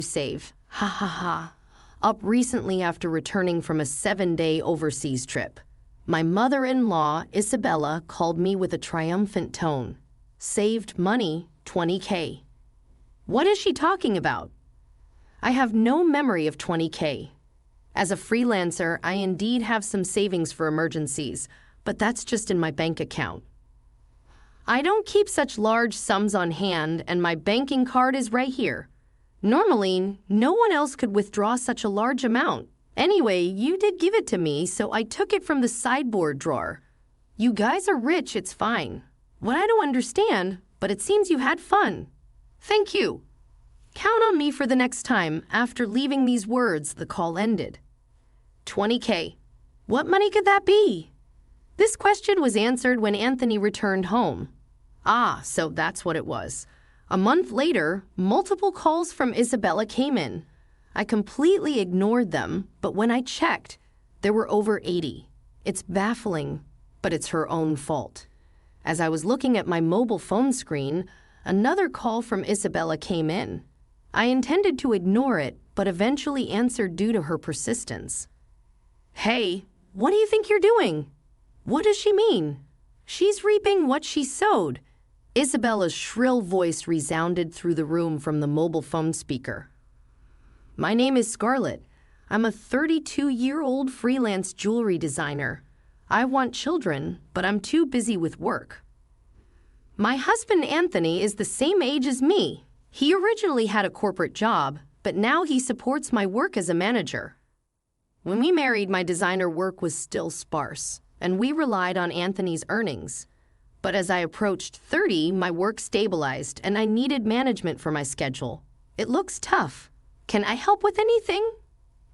Save. Ha ha ha. Up recently after returning from a 7-day overseas trip. My mother-in-law, Isabella, called me with a triumphant tone. Saved money, 20K. What is she talking about? I have no memory of 20K. As a freelancer, I indeed have some savings for emergencies, but that's just in my bank account. I don't keep such large sums on hand, and my banking card is right here. Normally, no one else could withdraw such a large amount. Anyway, you did give it to me, so I took it from the sideboard drawer. You guys are rich, it's fine. What I don't understand, but it seems you had fun. Thank you. Count on me for the next time. After leaving these words, the call ended. 20K. What money could that be? This question was answered when Anthony returned home. Ah, so that's what it was. A month later, multiple calls from Isabella came in. I completely ignored them, but when I checked, there were over 80. It's baffling, but it's her own fault. As I was looking at my mobile phone screen, another call from Isabella came in. I intended to ignore it, but eventually answered due to her persistence. Hey, what do you think you're doing? What does she mean? She's reaping what she sowed. Isabella's shrill voice resounded through the room from the mobile phone speaker. My name is Scarlett. I'm a 32-year-old freelance jewelry designer. I want children, but I'm too busy with work. My husband Anthony is the same age as me. He originally had a corporate job, but now he supports my work as a manager. When we married, my designer work was still sparse, and we relied on Anthony's earnings. But as I approached 30, my work stabilized, and I needed management for my schedule. It looks tough. Can I help with anything?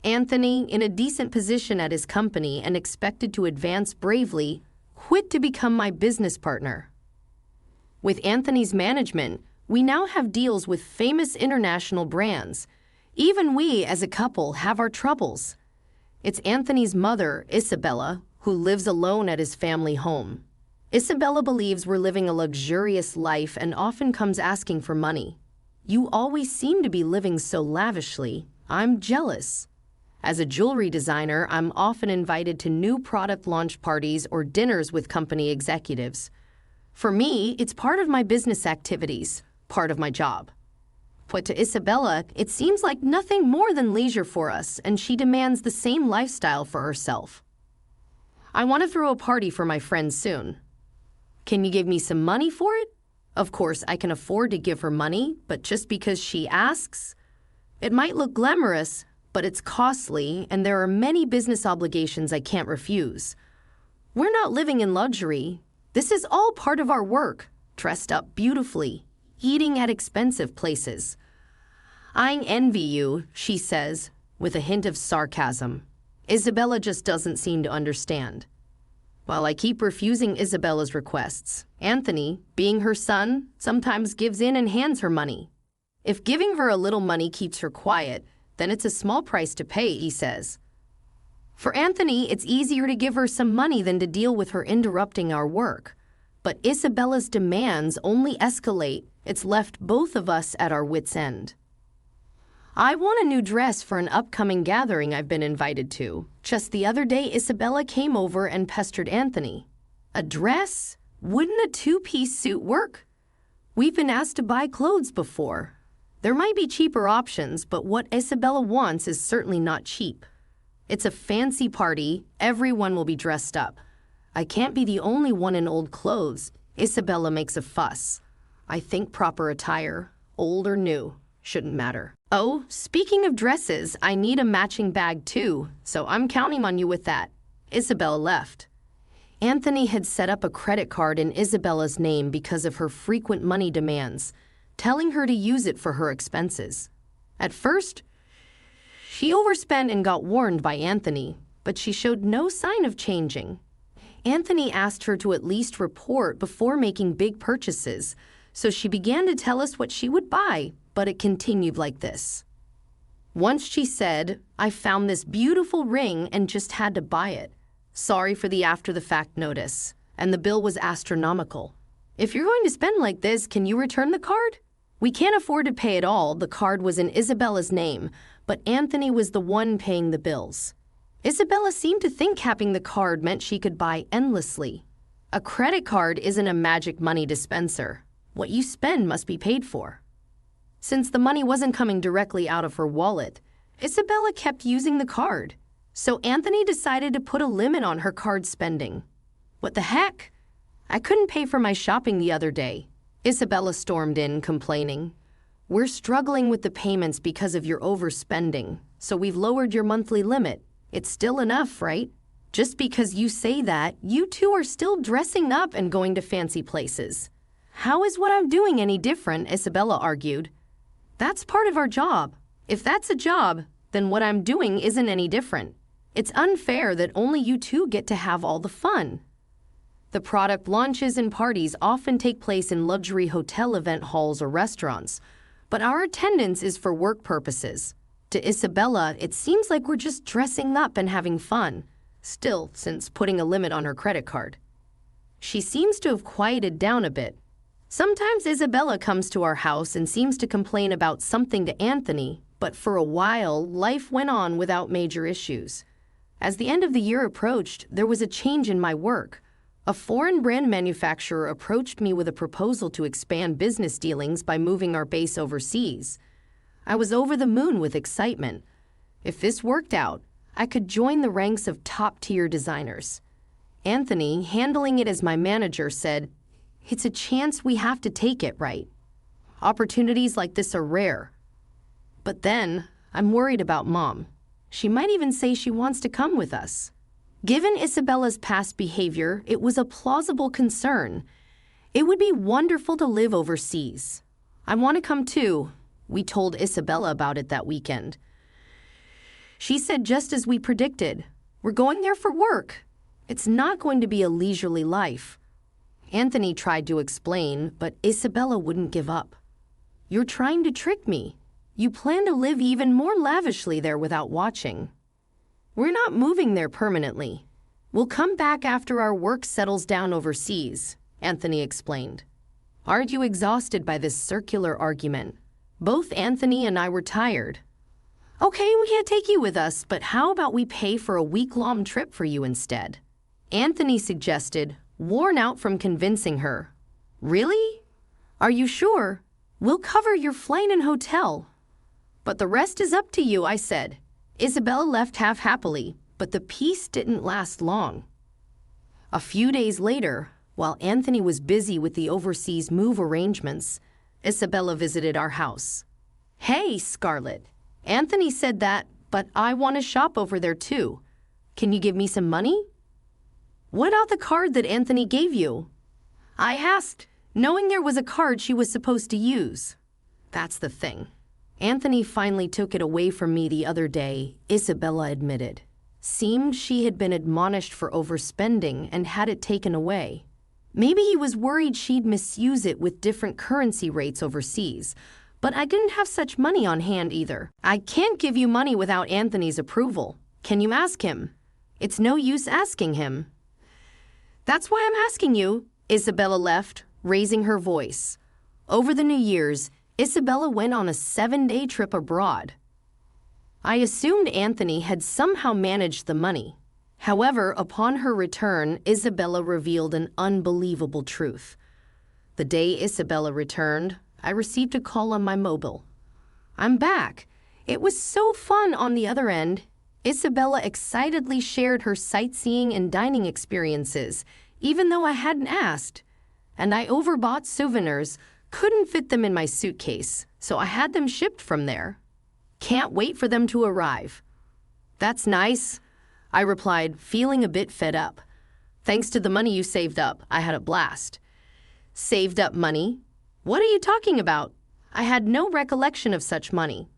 Anthony, in a decent position at his company and expected to advance bravely, quit to become my business partner. With Anthony's management, we now have deals with famous international brands. Even we, as a couple, have our troubles. It's Anthony's mother, Isabella, who lives alone at his family home. Isabella believes we're living a luxurious life and often comes asking for money. You always seem to be living so lavishly. I'm jealous. As a jewelry designer, I'm often invited to new product launch parties or dinners with company executives. For me, it's part of my business activities, part of my job. But to Isabella, it seems like nothing more than leisure for us, and she demands the same lifestyle for herself. I want to throw a party for my friends soon. Can you give me some money for it? Of course, I can afford to give her money, but just because she asks? It might look glamorous, but it's costly, and there are many business obligations I can't refuse. We're not living in luxury. This is all part of our work, dressed up beautifully, eating at expensive places. I envy you, she says, with a hint of sarcasm. Isabella just doesn't seem to understand. While I keep refusing Isabella's requests, Anthony, being her son, sometimes gives in and hands her money. If giving her a little money keeps her quiet, then it's a small price to pay, he says. For Anthony, it's easier to give her some money than to deal with her interrupting our work. But Isabella's demands only escalate. It's left both of us at our wits' end. I want a new dress for an upcoming gathering I've been invited to. Just the other day, Isabella came over and pestered Anthony. A dress? Wouldn't a two-piece suit work? We've been asked to buy clothes before. There might be cheaper options, but what Isabella wants is certainly not cheap. It's a fancy party. Everyone will be dressed up. I can't be the only one in old clothes. Isabella makes a fuss. I think proper attire, old or new, shouldn't matter. Oh, speaking of dresses, I need a matching bag too, so I'm counting on you with that. Isabella left. Anthony had set up a credit card in Isabella's name because of her frequent money demands, telling her to use it for her expenses. At first, she overspent and got warned by Anthony, but she showed no sign of changing. Anthony asked her to at least report before making big purchases, so she began to tell us what she would buy, but it continued like this. Once she said, I found this beautiful ring and just had to buy it. Sorry for the after-the-fact notice, and the bill was astronomical. If you're going to spend like this, can you return the card? We can't afford to pay it all. The card was in Isabella's name, but Anthony was the one paying the bills. Isabella seemed to think having the card meant she could buy endlessly. A credit card isn't a magic money dispenser. What you spend must be paid for. Since the money wasn't coming directly out of her wallet, Isabella kept using the card. So Anthony decided to put a limit on her card spending. What the heck? I couldn't pay for my shopping the other day. Isabella stormed in, complaining. We're struggling with the payments because of your overspending, so we've lowered your monthly limit. It's still enough, right? Just because you say that, you two are still dressing up and going to fancy places. How is what I'm doing any different? Isabella argued. That's part of our job. If that's a job, then what I'm doing isn't any different. It's unfair that only you two get to have all the fun. The product launches and parties often take place in luxury hotel event halls or restaurants, but our attendance is for work purposes. To Isabella, it seems like we're just dressing up and having fun, still since putting a limit on her credit card. She seems to have quieted down a bit. Sometimes Isabella comes to our house and seems to complain about something to Anthony, but for a while, life went on without major issues. As the end of the year approached, there was a change in my work. A foreign brand manufacturer approached me with a proposal to expand business dealings by moving our base overseas. I was over the moon with excitement. If this worked out, I could join the ranks of top-tier designers. Anthony, handling it as my manager, said, "It's a chance we have to take it, right? Opportunities like this are rare." But then, I'm worried about Mom. She might even say she wants to come with us. Given Isabella's past behavior, it was a plausible concern. It would be wonderful to live overseas. I want to come too. We told Isabella about it that weekend. She said just as we predicted, we're going there for work. It's not going to be a leisurely life. Anthony tried to explain, but Isabella wouldn't give up. You're trying to trick me. You plan to live even more lavishly there without watching. We're not moving there permanently. We'll come back after our work settles down overseas, Anthony explained. Aren't you exhausted by this circular argument? Both Anthony and I were tired. Okay, we can't take you with us, but how about we pay for a week-long trip for you instead? Anthony suggested, worn out from convincing her. Really? Are you sure? We'll cover your flight and hotel. But the rest is up to you, I said. Isabella left half happily, but the peace didn't last long. A few days later, while Anthony was busy with the overseas move arrangements, Isabella visited our house. Hey, Scarlett. Anthony said that, but I want to shop over there too. Can you give me some money? What about the card that Anthony gave you? I asked, knowing there was a card she was supposed to use. That's the thing. Anthony finally took it away from me the other day, Isabella admitted. Seemed she had been admonished for overspending and had it taken away. Maybe he was worried she'd misuse it with different currency rates overseas, but I didn't have such money on hand either. I can't give you money without Anthony's approval. Can you ask him? It's no use asking him. That's why I'm asking you, Isabella left, raising her voice. Over the New Year's, Isabella went on a 7-day trip abroad. I assumed Anthony had somehow managed the money. However, upon her return, Isabella revealed an unbelievable truth. The day Isabella returned, I received a call on my mobile. I'm back. It was so fun on the other end. Isabella excitedly shared her sightseeing and dining experiences, even though I hadn't asked. And I overbought souvenirs, couldn't fit them in my suitcase, so I had them shipped from there. Can't wait for them to arrive. That's nice, I replied, feeling a bit fed up. Thanks to the money you saved up, I had a blast. Saved up money? What are you talking about? I had no recollection of such money.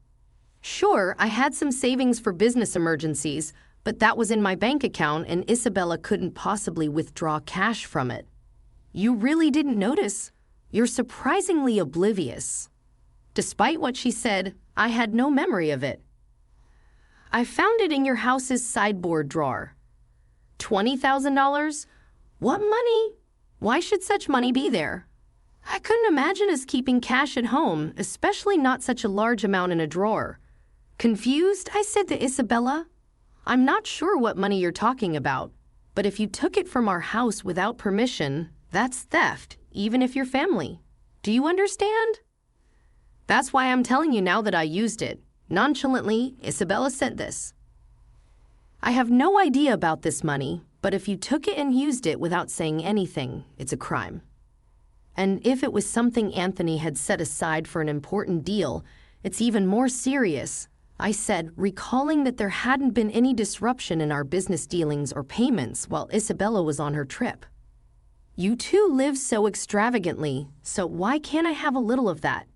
Sure, I had some savings for business emergencies, but that was in my bank account and Isabella couldn't possibly withdraw cash from it. You really didn't notice? You're surprisingly oblivious. Despite what she said, I had no memory of it. I found it in your house's sideboard drawer. $20,000? What money? Why should such money be there? I couldn't imagine us keeping cash at home, especially not such a large amount in a drawer. Confused, I said to Isabella, "I'm not sure what money you're talking about, but if you took it from our house without permission, that's theft, even if you're family. Do you understand?" "That's why I'm telling you now that I used it." Nonchalantly, Isabella said this. "I have no idea about this money, but if you took it and used it without saying anything, it's a crime. And if it was something Anthony had set aside for an important deal, it's even more serious," I said, recalling that there hadn't been any disruption in our business dealings or payments while Isabella was on her trip. "You two live so extravagantly, so why can't I have a little of that?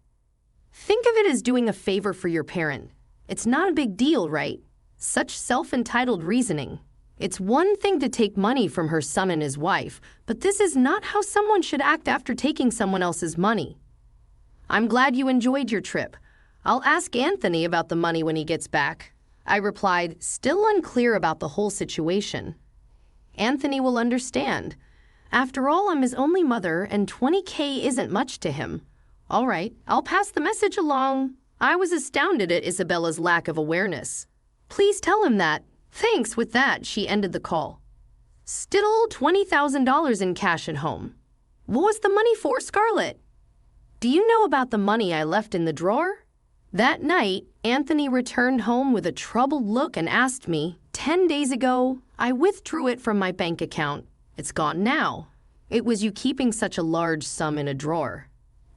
Think of it as doing a favor for your parent. It's not a big deal, right? Such self-entitled reasoning. It's one thing to take money from her son and his wife, but this is not how someone should act after taking someone else's money. I'm glad you enjoyed your trip. I'll ask Anthony about the money when he gets back," I replied, still unclear about the whole situation. "Anthony will understand. After all, I'm his only mother, and $20K isn't much to him. All right, I'll pass the message along." I was astounded at Isabella's lack of awareness. "Please tell him that." "Thanks." With that, she ended the call. Still $20,000 in cash at home. What was the money for, Scarlett? "Do you know about the money I left in the drawer?" That night, Anthony returned home with a troubled look and asked me, 10 days ago, I withdrew it from my bank account. It's gone now. It was you keeping such a large sum in a drawer.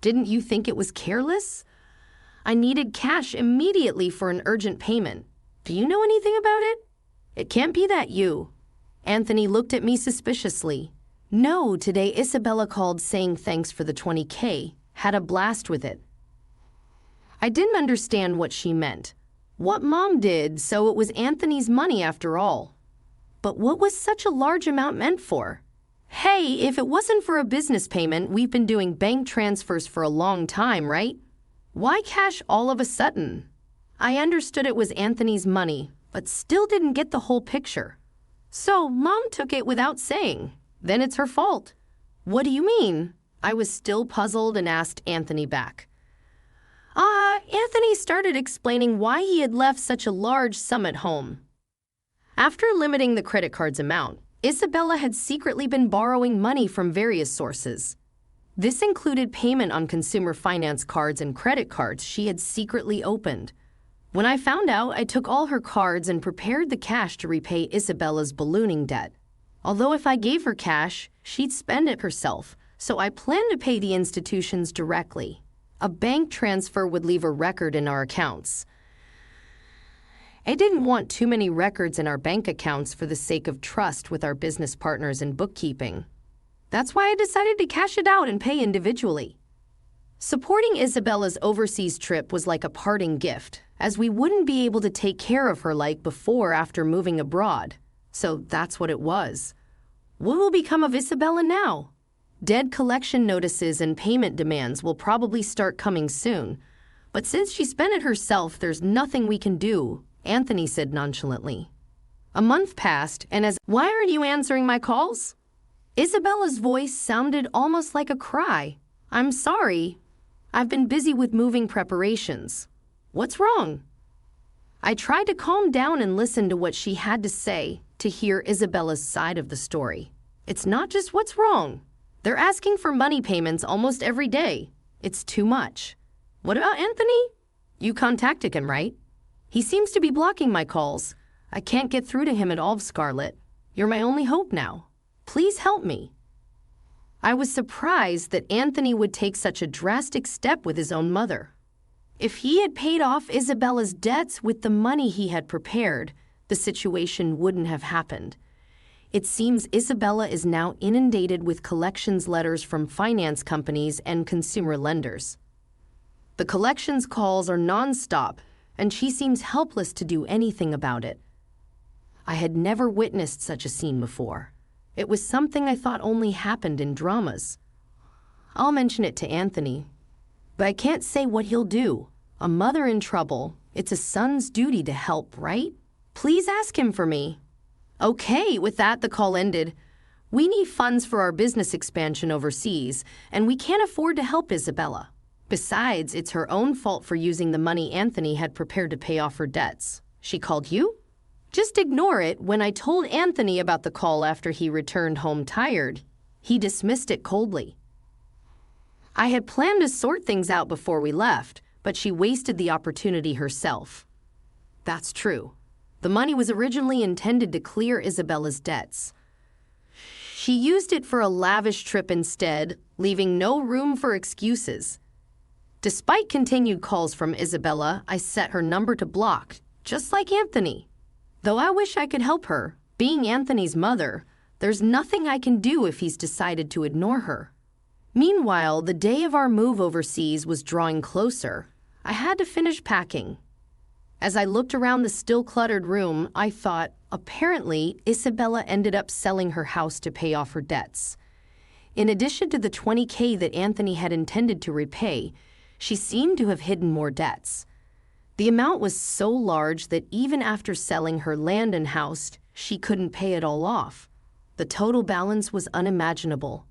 Didn't you think it was careless? I needed cash immediately for an urgent payment. Do you know anything about it? It can't be that you." Anthony looked at me suspiciously. "No, today Isabella called saying thanks for the $20K. Had a blast with it." I didn't understand what she meant. What Mom did, so it was Anthony's money after all. But what was such a large amount meant for? Hey, if it wasn't for a business payment, we've been doing bank transfers for a long time, right? Why cash all of a sudden? I understood it was Anthony's money, but still didn't get the whole picture. So Mom took it without saying. Then it's her fault. What do you mean? I was still puzzled and asked Anthony back. Anthony started explaining why he had left such a large sum at home. After limiting the credit card's amount, Isabella had secretly been borrowing money from various sources. This included payment on consumer finance cards and credit cards she had secretly opened. When I found out, I took all her cards and prepared the cash to repay Isabella's ballooning debt. Although if I gave her cash, she'd spend it herself, so I planned to pay the institutions directly. A bank transfer would leave a record in our accounts. I didn't want too many records in our bank accounts for the sake of trust with our business partners and bookkeeping. That's why I decided to cash it out and pay individually. Supporting Isabella's overseas trip was like a parting gift, as we wouldn't be able to take care of her like before after moving abroad. So that's what it was. What will become of Isabella now? Debt collection notices and payment demands will probably start coming soon. But since she spent it herself, there's nothing we can do, Anthony said nonchalantly. A month passed, and why aren't you answering my calls? Isabella's voice sounded almost like a cry. I'm sorry. I've been busy with moving preparations. What's wrong? I tried to calm down and listen to what she had to say to hear Isabella's side of the story. It's not just what's wrong. They're asking for money payments almost every day. It's too much. What about Anthony? You contacted him, right? He seems to be blocking my calls. I can't get through to him at all, Scarlett. You're my only hope now. Please help me. I was surprised that Anthony would take such a drastic step with his own mother. If he had paid off Isabella's debts with the money he had prepared, the situation wouldn't have happened. It seems Isabella is now inundated with collections letters from finance companies and consumer lenders. The collections calls are nonstop, and she seems helpless to do anything about it. I had never witnessed such a scene before. It was something I thought only happened in dramas. I'll mention it to Anthony, but I can't say what he'll do. A mother in trouble, it's a son's duty to help, right? Please ask him for me. Okay, with that, the call ended. We need funds for our business expansion overseas, and we can't afford to help Isabella. Besides, it's her own fault for using the money Anthony had prepared to pay off her debts. She called you? Just ignore it. When I told Anthony about the call after he returned home tired, he dismissed it coldly. I had planned to sort things out before we left, but she wasted the opportunity herself. That's true. The money was originally intended to clear Isabella's debts. She used it for a lavish trip instead, leaving no room for excuses. Despite continued calls from Isabella, I set her number to block, just like Anthony. Though I wish I could help her, being Anthony's mother, there's nothing I can do if he's decided to ignore her. Meanwhile, the day of our move overseas was drawing closer. I had to finish packing. As I looked around the still cluttered room, I thought, apparently, Isabella ended up selling her house to pay off her debts. In addition to the $20,000 that Anthony had intended to repay, she seemed to have hidden more debts. The amount was so large that even after selling her land and house, she couldn't pay it all off. The total balance was unimaginable.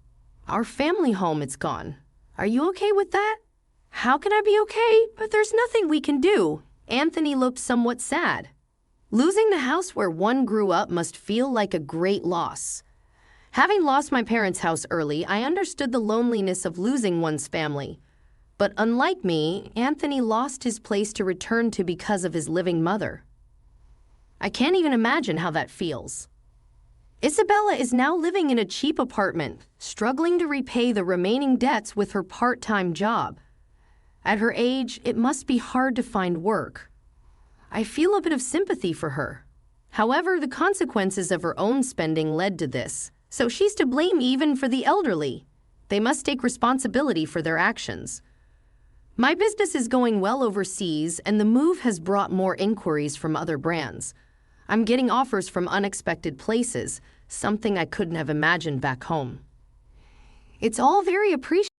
Our family home, it's gone. Are you okay with that? How can I be okay? But there's nothing we can do. Anthony looked somewhat sad. Losing the house where one grew up must feel like a great loss. Having lost my parents' house early, I understood the loneliness of losing one's family. But unlike me, Anthony lost his place to return to because of his living mother. I can't even imagine how that feels. Isabella is now living in a cheap apartment, struggling to repay the remaining debts with her part-time job. At her age, it must be hard to find work. I feel a bit of sympathy for her. However, the consequences of her own spending led to this, so she's to blame even for the elderly. They must take responsibility for their actions. My business is going well overseas, and the move has brought more inquiries from other brands. I'm getting offers from unexpected places, something I couldn't have imagined back home. It's all very appreciated.